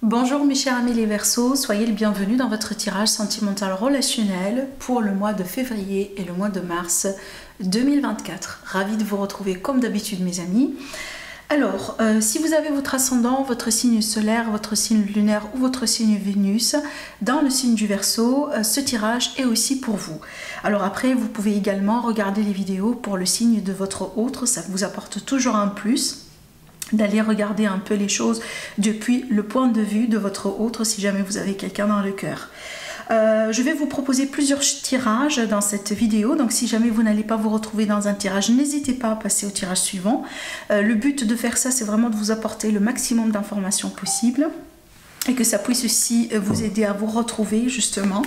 Bonjour mes chers amis les Verseaux, soyez les bienvenus dans votre tirage sentimental relationnel pour le mois de février et le mois de mars 2024. Ravie de vous retrouver comme d'habitude mes amis. Alors, si vous avez votre ascendant, votre signe solaire, votre signe lunaire ou votre signe Vénus dans le signe du Verseau, ce tirage est aussi pour vous. Alors après, vous pouvez également regarder les vidéos pour le signe de votre autre, ça vous apporte toujours un plus d'aller regarder un peu les choses depuis le point de vue de votre autre si jamais vous avez quelqu'un dans le cœur. Je vais vous proposer plusieurs tirages dans cette vidéo, donc si jamais vous n'allez pas vous retrouver dans un tirage, n'hésitez pas à passer au tirage suivant. Le but de faire ça, c'est vraiment de vous apporter le maximum d'informations possible et que ça puisse aussi vous aider à vous retrouver justement.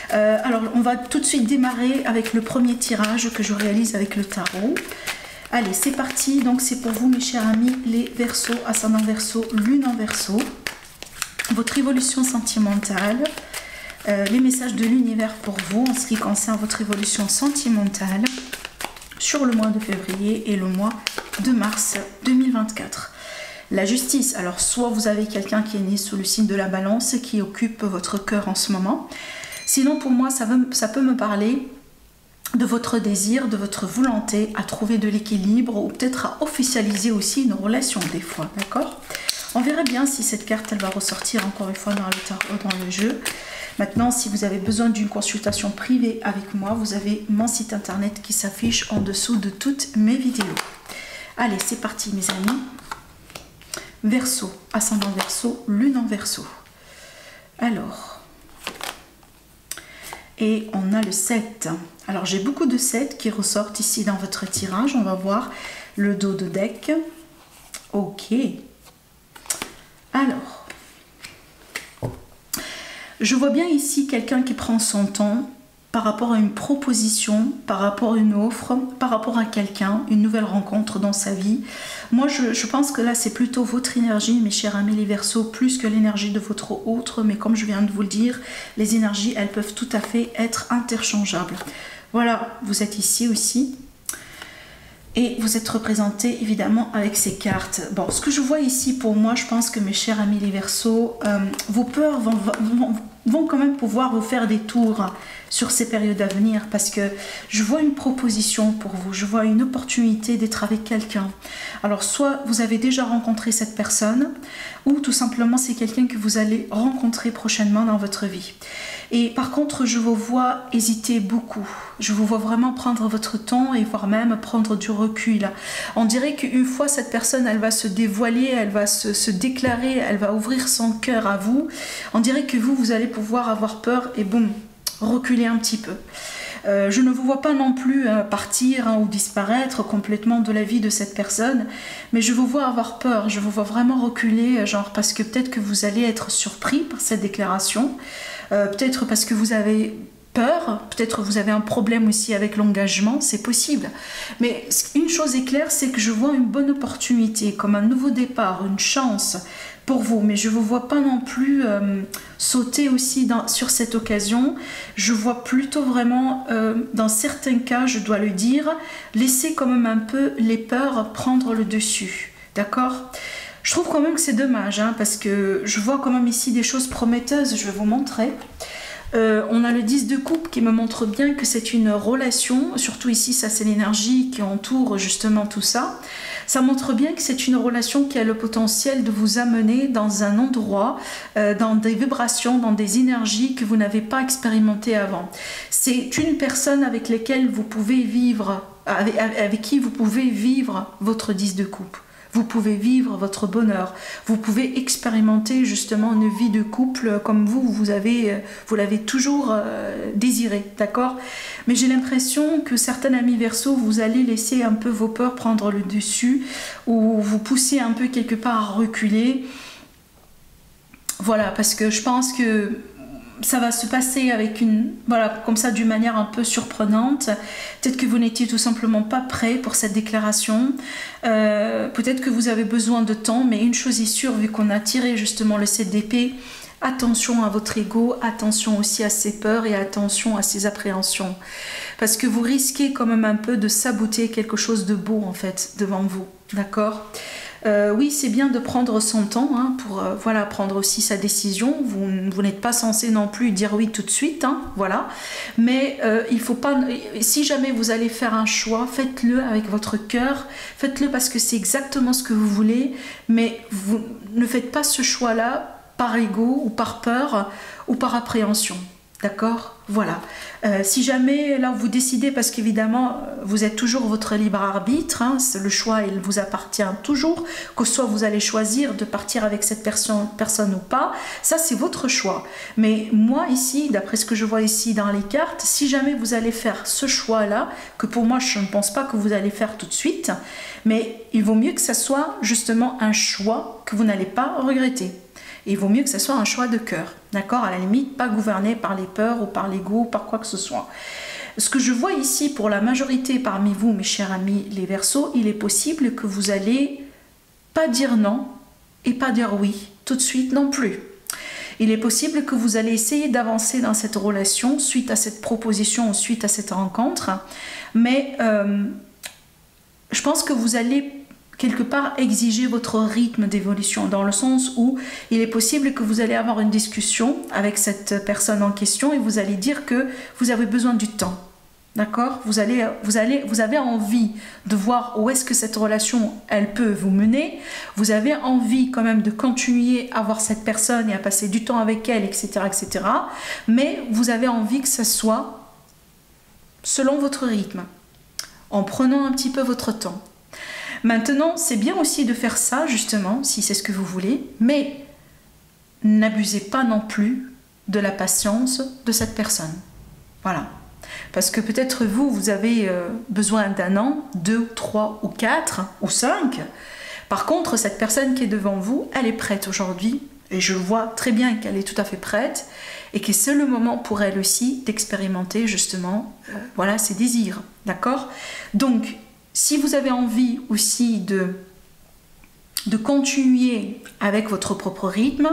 Alors on va tout de suite démarrer avec le premier tirage que je réalise avec le tarot. Allez, c'est parti. Donc c'est pour vous mes chers amis les Verseaux, ascendant Verseau, lune en Verseau, votre évolution sentimentale, les messages de l'univers pour vous en ce qui concerne votre évolution sentimentale sur le mois de février et le mois de mars 2024. La justice, alors soit vous avez quelqu'un qui est né sous le signe de la Balance qui occupe votre cœur en ce moment, sinon pour moi ça peut me parler de votre désir, de votre volonté à trouver de l'équilibre ou peut-être à officialiser aussi une relation des fois, d'accord? On verra bien si cette carte elle va ressortir encore une fois dans le jeu. Maintenant, si vous avez besoin d'une consultation privée avec moi, vous avez mon site internet qui s'affiche en dessous de toutes mes vidéos. Allez, c'est parti mes amis. Verseau, ascendant Verseau, lune en Verseau. Alors... et on a le 7. Alors j'ai beaucoup de 7 qui ressortent ici dans votre tirage. On va voir le dos de deck. Ok. Alors. Je vois bien ici quelqu'un qui prend son temps par rapport à une proposition, par rapport à une offre, par rapport à quelqu'un, une nouvelle rencontre dans sa vie. Moi, je pense que là, c'est plutôt votre énergie, mes chers amis les Verseaux, plus que l'énergie de votre autre. Mais comme je viens de vous le dire, les énergies, elles peuvent tout à fait être interchangeables. Voilà, vous êtes ici aussi. Et vous êtes représenté évidemment avec ces cartes. Bon, ce que je vois ici pour moi, je pense que mes chers amis les Verseaux, vos peurs vont quand même pouvoir vous faire des tours sur ces périodes à venir parce que je vois une proposition pour vous, je vois une opportunité d'être avec quelqu'un. Alors soit vous avez déjà rencontré cette personne ou tout simplement c'est quelqu'un que vous allez rencontrer prochainement dans votre vie. Et par contre je vous vois hésiter beaucoup, je vous vois vraiment prendre votre temps et voire même prendre du recul. On dirait qu'une fois cette personne elle va se dévoiler, elle va se déclarer, elle va ouvrir son cœur à vous, on dirait que vous allez pouvoir avoir peur et boum, reculer un petit peu. Je ne vous vois pas non plus partir ou disparaître complètement de la vie de cette personne, mais je vous vois avoir peur, je vous vois vraiment reculer, genre parce que peut-être que vous allez être surpris par cette déclaration, peut-être parce que vous avez peur, peut-être vous avez un problème aussi avec l'engagement, c'est possible. Mais une chose est claire, c'est que je vois une bonne opportunité, comme un nouveau départ, une chance pour vous, mais je ne vous vois pas non plus sauter aussi sur cette occasion. Je vois plutôt vraiment, dans certains cas, je dois le dire, laisser quand même un peu les peurs prendre le dessus, d'accord? Je trouve quand même que c'est dommage, hein, parce que je vois quand même ici des choses prometteuses, je vais vous montrer. On a le 10 de coupe qui me montre bien que c'est une relation, surtout ici ça c'est l'énergie qui entoure justement tout ça. Ça montre bien que c'est une relation qui a le potentiel de vous amener dans un endroit, dans des vibrations, dans des énergies que vous n'avez pas expérimentées avant. C'est une personne avec laquelle vous pouvez vivre, avec qui vous pouvez vivre votre 10 de coupe. Vous pouvez vivre votre bonheur, vous pouvez expérimenter justement une vie de couple comme vous l'avez toujours désiré, d'accord? Mais j'ai l'impression que certains amis Verseaux, vous allez laisser un peu vos peurs prendre le dessus ou vous pousser un peu quelque part à reculer. Voilà, parce que je pense que ça va se passer avec voilà, comme ça d'une manière un peu surprenante. Peut-être que vous n'étiez tout simplement pas prêt pour cette déclaration. Peut-être que vous avez besoin de temps, mais une chose est sûre, vu qu'on a tiré justement le 7 d'épée, attention à votre ego, attention aussi à ses peurs et attention à ses appréhensions. Parce que vous risquez quand même un peu de saboter quelque chose de beau en fait devant vous, d'accord? Oui, c'est bien de prendre son temps hein, pour voilà, prendre aussi sa décision. Vous n'êtes pas censé non plus dire oui tout de suite, hein, voilà. Mais il faut pas. Si jamais vous allez faire un choix, faites-le avec votre cœur, faites-le parce que c'est exactement ce que vous voulez, mais vous ne faites pas ce choix-là par ego ou par peur ou par appréhension. D'accord? Voilà. Si jamais là vous décidez, parce qu'évidemment vous êtes toujours votre libre arbitre, hein, le choix il vous appartient toujours, que soit vous allez choisir de partir avec cette personne ou pas, ça c'est votre choix. Mais moi ici, d'après ce que je vois ici dans les cartes, si jamais vous allez faire ce choix-là, que pour moi je ne pense pas que vous allez faire tout de suite, mais il vaut mieux que ça soit justement un choix que vous n'allez pas regretter. Il vaut mieux que ce soit un choix de cœur, d'accord? À la limite, pas gouverné par les peurs ou par l'ego, par quoi que ce soit. Ce que je vois ici pour la majorité parmi vous, mes chers amis les Verseaux, il est possible que vous allez pas dire non et pas dire oui tout de suite non plus. Il est possible que vous allez essayer d'avancer dans cette relation suite à cette proposition ou suite à cette rencontre, mais je pense que vous allez quelque part exiger votre rythme d'évolution, dans le sens où il est possible que vous allez avoir une discussion avec cette personne en question et vous allez dire que vous avez besoin du temps. D'accord? Vous avez envie de voir où est-ce que cette relation, elle peut vous mener. Vous avez envie quand même de continuer à voir cette personne et à passer du temps avec elle, etc., etc. Mais vous avez envie que ça soit selon votre rythme, en prenant un petit peu votre temps. Maintenant, c'est bien aussi de faire ça, justement, si c'est ce que vous voulez, mais n'abusez pas non plus de la patience de cette personne. Voilà. Parce que peut-être vous avez besoin d'un an, 2, 3 ou 4 ou 5. Par contre, cette personne qui est devant vous, elle est prête aujourd'hui. Et je vois très bien qu'elle est tout à fait prête et que c'est le moment pour elle aussi d'expérimenter justement voilà, ses désirs. D'accord? Donc, si vous avez envie aussi de continuer avec votre propre rythme,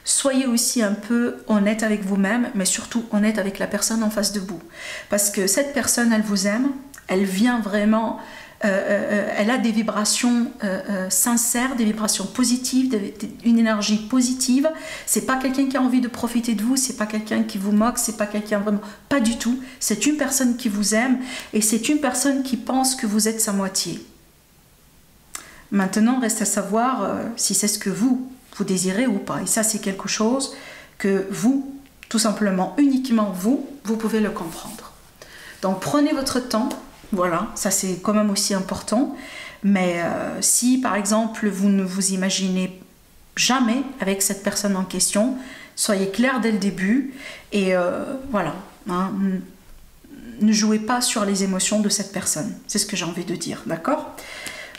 soyez aussi un peu honnête avec vous-même, mais surtout honnête avec la personne en face de vous. Parce que cette personne, elle vous aime, elle vient vraiment, elle a des vibrations sincères, des vibrations positives, une énergie positive. C'est pas quelqu'un qui a envie de profiter de vous, c'est pas quelqu'un qui vous moque, c'est pas quelqu'un vraiment, pas du tout. C'est une personne qui vous aime et c'est une personne qui pense que vous êtes sa moitié. Maintenant, reste à savoir si c'est ce que vous désirez ou pas. Et ça, c'est quelque chose que vous, tout simplement, uniquement vous pouvez le comprendre. Donc, prenez votre temps. Voilà, ça c'est quand même aussi important. Mais si, par exemple, vous ne vous imaginez jamais avec cette personne en question, soyez clair dès le début. Et voilà, hein, ne jouez pas sur les émotions de cette personne. C'est ce que j'ai envie de dire, d'accord ?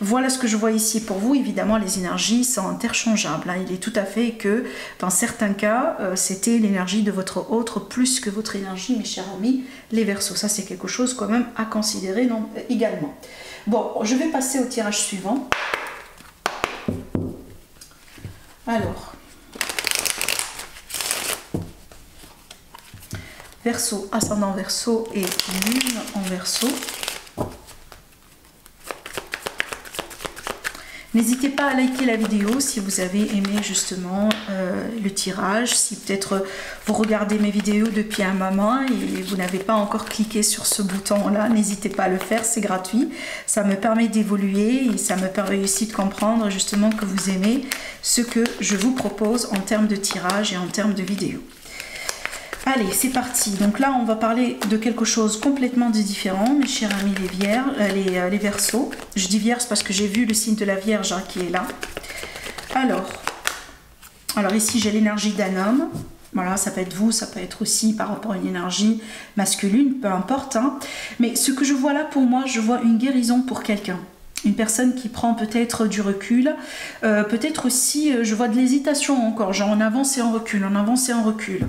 Voilà ce que je vois ici pour vous. Évidemment, les énergies sont interchangeables. Il est tout à fait que, dans certains cas, c'était l'énergie de votre autre plus que votre énergie, mes chers amis, les Verseaux. Ça, c'est quelque chose quand même à considérer également. Bon, je vais passer au tirage suivant. Alors, Verseau, ascendant Verseau et Lune en Verseau. N'hésitez pas à liker la vidéo si vous avez aimé justement le tirage, si peut-être vous regardez mes vidéos depuis un moment et vous n'avez pas encore cliqué sur ce bouton-là, n'hésitez pas à le faire, c'est gratuit. Ça me permet d'évoluer et ça me permet aussi de comprendre justement que vous aimez ce que je vous propose en termes de tirage et en termes de vidéos. Allez, c'est parti. Donc là, on va parler de quelque chose complètement différent, mes chers amis les Verseaux. Je dis Vierge parce que j'ai vu le signe de la Vierge hein, qui est là. Alors ici, j'ai l'énergie d'un homme. Voilà, ça peut être vous, ça peut être aussi par rapport à une énergie masculine, peu importe. Hein. Mais ce que je vois là, pour moi, je vois une guérison pour quelqu'un. Une personne qui prend peut-être du recul. Peut-être aussi, je vois de l'hésitation encore, genre en avance et en recul, en avance et en recul.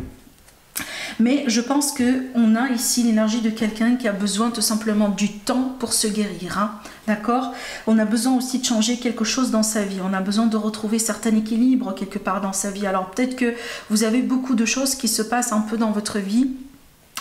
Mais je pense qu'on a ici l'énergie de quelqu'un qui a besoin tout simplement du temps pour se guérir. Hein, d'accord? On a besoin aussi de changer quelque chose dans sa vie. On a besoin de retrouver certain équilibre quelque part dans sa vie. Alors peut-être que vous avez beaucoup de choses qui se passent un peu dans votre vie.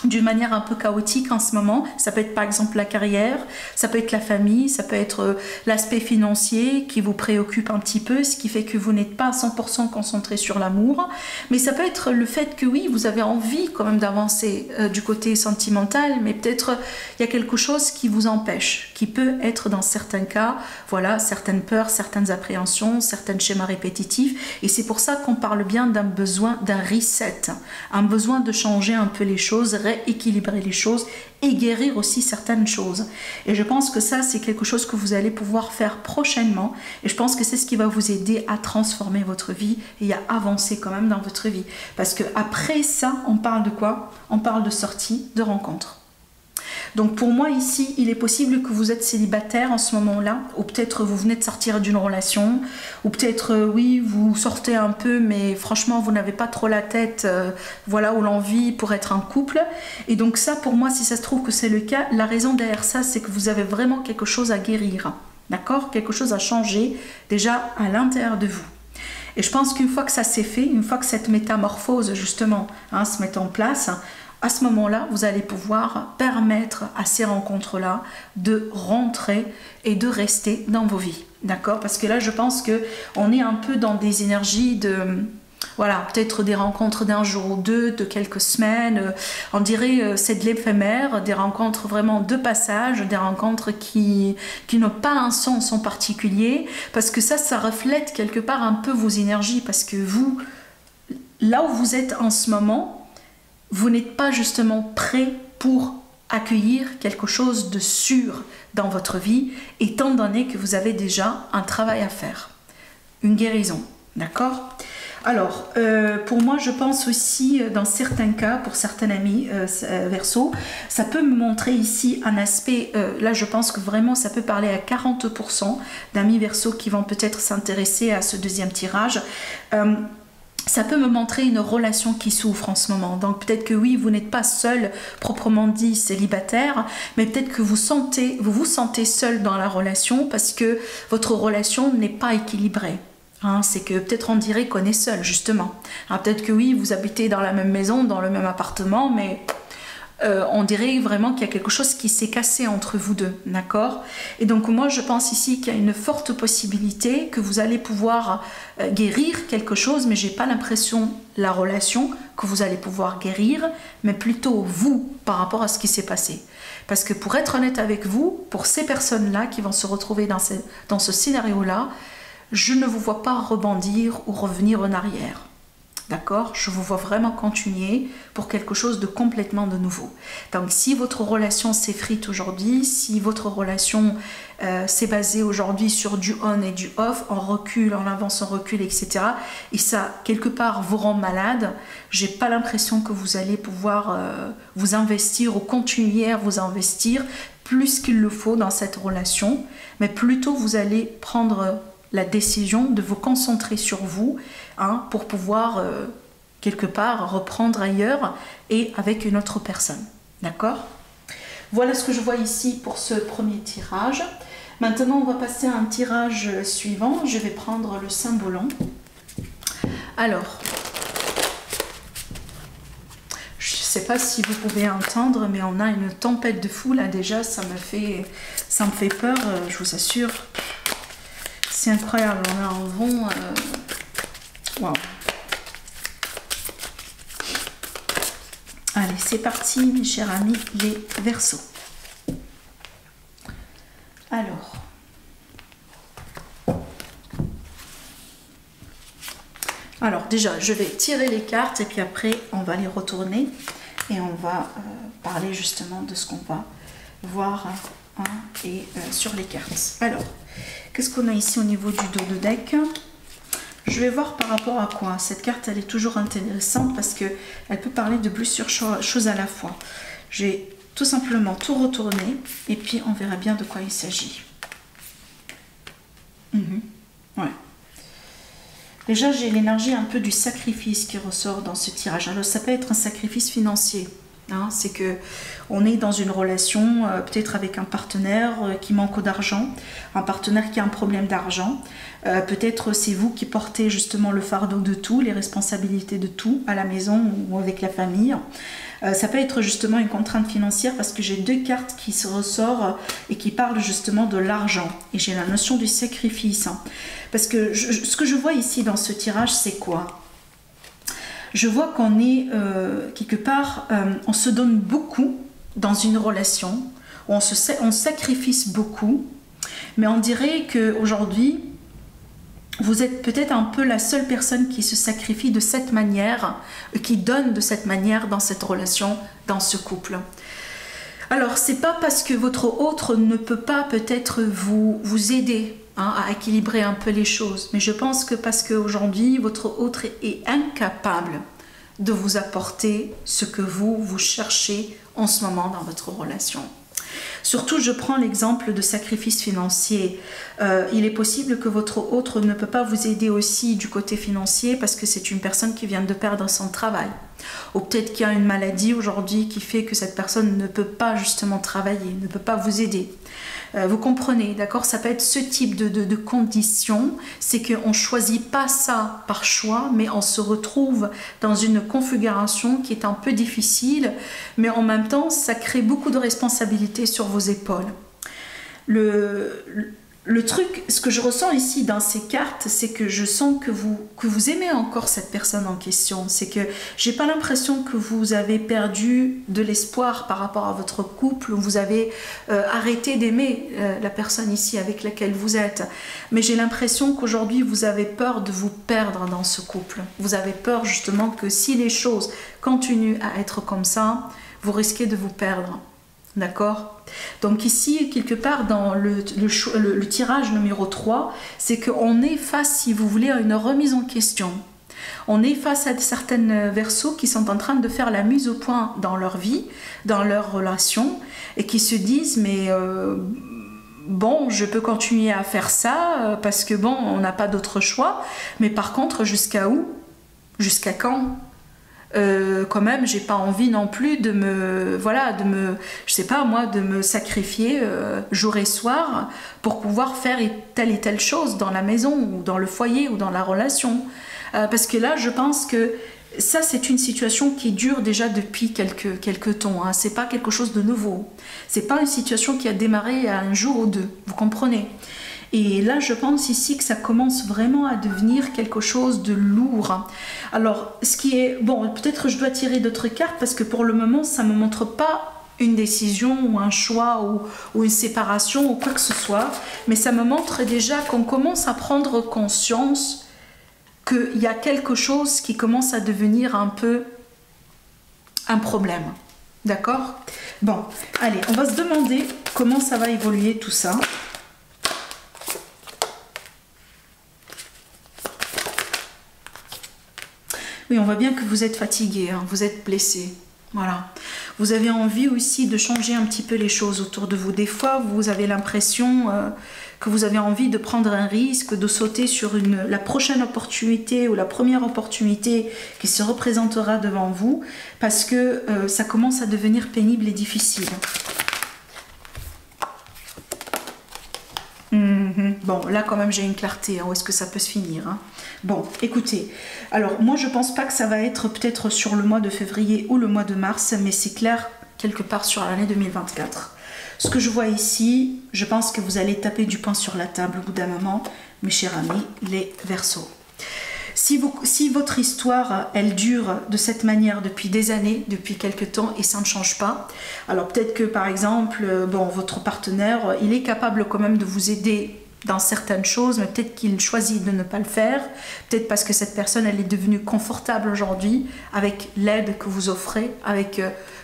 d'une manière un peu chaotique en ce moment. Ça peut être par exemple la carrière, ça peut être la famille, ça peut être l'aspect financier qui vous préoccupe un petit peu, ce qui fait que vous n'êtes pas à 100% concentré sur l'amour. Mais ça peut être le fait que oui, vous avez envie quand même d'avancer du côté sentimental, mais peut-être il y a quelque chose qui vous empêche, qui peut être dans certains cas, voilà, certaines peurs, certaines appréhensions, certains schémas répétitifs. Et c'est pour ça qu'on parle bien d'un besoin d'un reset, un besoin de changer un peu les choses, équilibrer les choses et guérir aussi certaines choses. Et je pense que ça, c'est quelque chose que vous allez pouvoir faire prochainement. Et je pense que c'est ce qui va vous aider à transformer votre vie et à avancer quand même dans votre vie. Parce que après ça, on parle de quoi? On parle de sortie, de rencontre. Donc pour moi ici, il est possible que vous êtes célibataire en ce moment-là, ou peut-être vous venez de sortir d'une relation, ou peut-être oui, vous sortez un peu, mais franchement vous n'avez pas trop la tête, voilà, ou l'envie pour être en couple. Et donc ça, pour moi, si ça se trouve que c'est le cas, la raison derrière ça, c'est que vous avez vraiment quelque chose à guérir, d'accord? Quelque chose à changer déjà à l'intérieur de vous. Et je pense qu'une fois que ça s'est fait, une fois que cette métamorphose justement se met en place, à ce moment-là, vous allez pouvoir permettre à ces rencontres-là de rentrer et de rester dans vos vies. D'accord? Parce que là, je pense qu'on est un peu dans des énergies de... Voilà, peut-être des rencontres d'un jour ou deux, de quelques semaines. On dirait c'est de l'éphémère, des rencontres vraiment de passage, des rencontres qui n'ont pas un sens en particulier. Parce que ça reflète quelque part un peu vos énergies. Parce que vous, là où vous êtes en ce moment, vous n'êtes pas justement prêt pour accueillir quelque chose de sûr dans votre vie, étant donné que vous avez déjà un travail à faire, une guérison, d'accord? Alors, pour moi, je pense aussi, dans certains cas, pour certains amis Verseau, ça peut me montrer ici un aspect, là je pense que vraiment ça peut parler à 40% d'amis Verseau qui vont peut-être s'intéresser à ce deuxième tirage. Ça peut me montrer une relation qui souffre en ce moment. Donc peut-être que oui, vous n'êtes pas seul, proprement dit, célibataire, mais peut-être que vous vous sentez seul dans la relation parce que votre relation n'est pas équilibrée. C'est que peut-être on dirait qu'on est seul, justement. Peut-être que oui, vous habitez dans la même maison, dans le même appartement, mais... on dirait vraiment qu'il y a quelque chose qui s'est cassé entre vous deux, d'accord? Et donc moi je pense ici qu'il y a une forte possibilité que vous allez pouvoir guérir quelque chose, mais j'ai pas l'impression la relation que vous allez pouvoir guérir, mais plutôt vous par rapport à ce qui s'est passé. Parce que pour être honnête avec vous, pour ces personnes-là qui vont se retrouver dans ce scénario-là, je ne vous vois pas rebondir ou revenir en arrière. D'accord? Je vous vois vraiment continuer pour quelque chose de complètement de nouveau. Donc si votre relation s'effrite aujourd'hui, si votre relation s'est basée aujourd'hui sur du on et du off, on recule, on avance, on recule, etc. Et ça, quelque part, vous rend malade, j'ai pas l'impression que vous allez pouvoir vous investir ou continuer à vous investir plus qu'il le faut dans cette relation, mais plutôt vous allez prendre la décision de vous concentrer sur vous pour pouvoir quelque part reprendre ailleurs et avec une autre personne. D'accord? Voilà ce que je vois ici pour ce premier tirage. Maintenant, on va passer à un tirage suivant. Je vais prendre le cymbalon. Alors, je ne sais pas si vous pouvez entendre, mais on a une tempête de fou là déjà. Ça me fait peur, je vous assure. C'est incroyable, on a un vent... Waouh. Allez, c'est parti, mes chers amis, les Verseaux. Alors... Alors, déjà, je vais tirer les cartes et puis après, on va les retourner et on va parler justement de ce qu'on va voir sur les cartes. Alors... Qu'est-ce qu'on a ici au niveau du dos de deck? Je vais voir par rapport à quoi. Cette carte, elle est toujours intéressante parce qu'elle peut parler de plusieurs choses à la fois. J'ai tout simplement tout retourné et puis on verra bien de quoi il s'agit. Ouais. Déjà, j'ai l'énergie un peu du sacrifice qui ressort dans ce tirage. Alors, ça peut être un sacrifice financier. Hein, c'est que on est dans une relation peut-être avec un partenaire qui manque d'argent, un partenaire qui a un problème d'argent. Peut-être c'est vous qui portez justement le fardeau de tout, les responsabilités de tout à la maison ou avec la famille. Ça peut être justement une contrainte financière parce que j'ai 2 cartes qui se ressortent et qui parlent justement de l'argent. Et j'ai la notion du sacrifice. Hein. Parce que ce que je vois ici dans ce tirage, c'est quoi? Je vois qu'on est quelque part, on se donne beaucoup dans une relation, on sacrifie beaucoup, mais on dirait qu'aujourd'hui, vous êtes peut-être un peu la seule personne qui se sacrifie de cette manière, qui donne de cette manière dans cette relation, dans ce couple. Alors, c'est pas parce que votre autre ne peut pas peut-être vous aider à équilibrer un peu les choses. Mais je pense que parce qu'aujourd'hui, votre autre est incapable de vous apporter ce que vous cherchez en ce moment dans votre relation. Surtout, je prends l'exemple de sacrifice financier. Il est possible que votre autre ne peut pas vous aider aussi du côté financier parce que c'est une personne qui vient de perdre son travail. Ou peut-être qu'il y a une maladie aujourd'hui qui fait que cette personne ne peut pas justement travailler, ne peut pas vous aider. Vous comprenez, d'accord? Ça peut être ce type de conditions, c'est qu'on ne choisit pas ça par choix, mais on se retrouve dans une configuration qui est un peu difficile, mais en même temps, ça crée beaucoup de responsabilités sur vos épaules. Le truc, ce que je ressens ici dans ces cartes, c'est que je sens que vous aimez encore cette personne en question. C'est que j'ai pas l'impression que vous avez perdu de l'espoir par rapport à votre couple, ou vous avez arrêté d'aimer la personne ici avec laquelle vous êtes. Mais j'ai l'impression qu'aujourd'hui, vous avez peur de vous perdre dans ce couple. Vous avez peur justement que si les choses continuent à être comme ça, vous risquez de vous perdre. D'accord? Donc ici, quelque part dans le tirage numéro 3, c'est qu'on est face, si vous voulez, à une remise en question. On est face à certaines Verseaux qui sont en train de faire la mise au point dans leur vie, dans leur relation, et qui se disent, mais bon, je peux continuer à faire ça, parce que bon, on n'a pas d'autre choix, mais par contre, jusqu'à où? Jusqu'à quand? Quand même, j'ai pas envie non plus de me, je sais pas moi, de me sacrifier jour et soir pour pouvoir faire telle et telle chose dans la maison ou dans le foyer ou dans la relation. Parce que là, je pense que ça, c'est une situation qui dure déjà depuis quelques temps. Hein. C'est pas quelque chose de nouveau. C'est pas une situation qui a démarré à un jour ou deux. Vous comprenez? Et là, je pense ici que ça commence vraiment à devenir quelque chose de lourd. Alors, ce qui est... Bon, peut-être je dois tirer d'autres cartes parce que pour le moment, ça ne me montre pas une décision ou un choix ou une séparation ou quoi que ce soit. Mais ça me montre déjà qu'on commence à prendre conscience qu'il y a quelque chose qui commence à devenir un peu un problème. D'accord? Bon, allez, on va se demander comment ça va évoluer tout ça. Oui, on voit bien que vous êtes fatigué, hein, vous êtes blessé. Voilà. Vous avez envie aussi de changer un petit peu les choses autour de vous. Des fois, vous avez l'impression que vous avez envie de prendre un risque, de sauter sur la prochaine opportunité ou la première opportunité qui se représentera devant vous parce que ça commence à devenir pénible et difficile. Bon, là quand même j'ai une clarté, hein, où est-ce que ça peut se finir, hein. Bon, écoutez, alors moi je pense pas que ça va être peut-être sur le mois de février ou le mois de mars, mais c'est clair quelque part sur l'année 2024. Ce que je vois ici, je pense que vous allez taper du poing sur la table au bout d'un moment, mes chers amis, les Verseaux. Si votre histoire, elle dure de cette manière depuis des années, depuis quelques temps, et ça ne change pas, alors peut-être que par exemple, bon, votre partenaire, il est capable quand même de vous aider dans certaines choses, mais peut-être qu'il choisit de ne pas le faire, peut-être parce que cette personne, elle est devenue confortable aujourd'hui avec l'aide que vous offrez, avec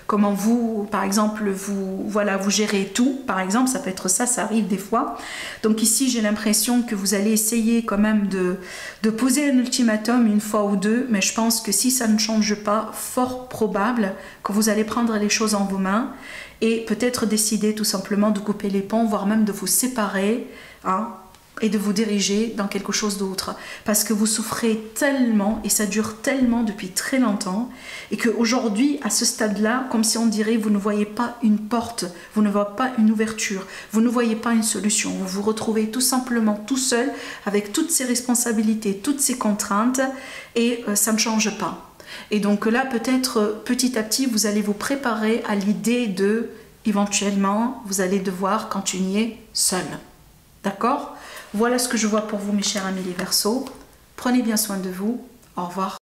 comment vous, par exemple, vous gérez tout, par exemple, ça peut être ça, ça arrive des fois. Donc ici, j'ai l'impression que vous allez essayer quand même de poser un ultimatum une fois ou deux, mais je pense que si ça ne change pas, fort probable que vous allez prendre les choses en vos mains et peut-être décider tout simplement de couper les ponts, voire même de vous séparer, hein, et de vous diriger dans quelque chose d'autre. Parce que vous souffrez tellement et ça dure tellement depuis très longtemps et qu'aujourd'hui, à ce stade-là, comme si on dirait, vous ne voyez pas une porte, vous ne voyez pas une ouverture, vous ne voyez pas une solution. Vous vous retrouvez tout simplement tout seul avec toutes ces responsabilités, toutes ces contraintes et ça ne change pas. Et donc là, peut-être petit à petit, vous allez vous préparer à l'idée de, éventuellement, vous allez devoir continuer seul. D'accord ? Voilà ce que je vois pour vous, mes chers amis les Verseaux. Prenez bien soin de vous. Au revoir.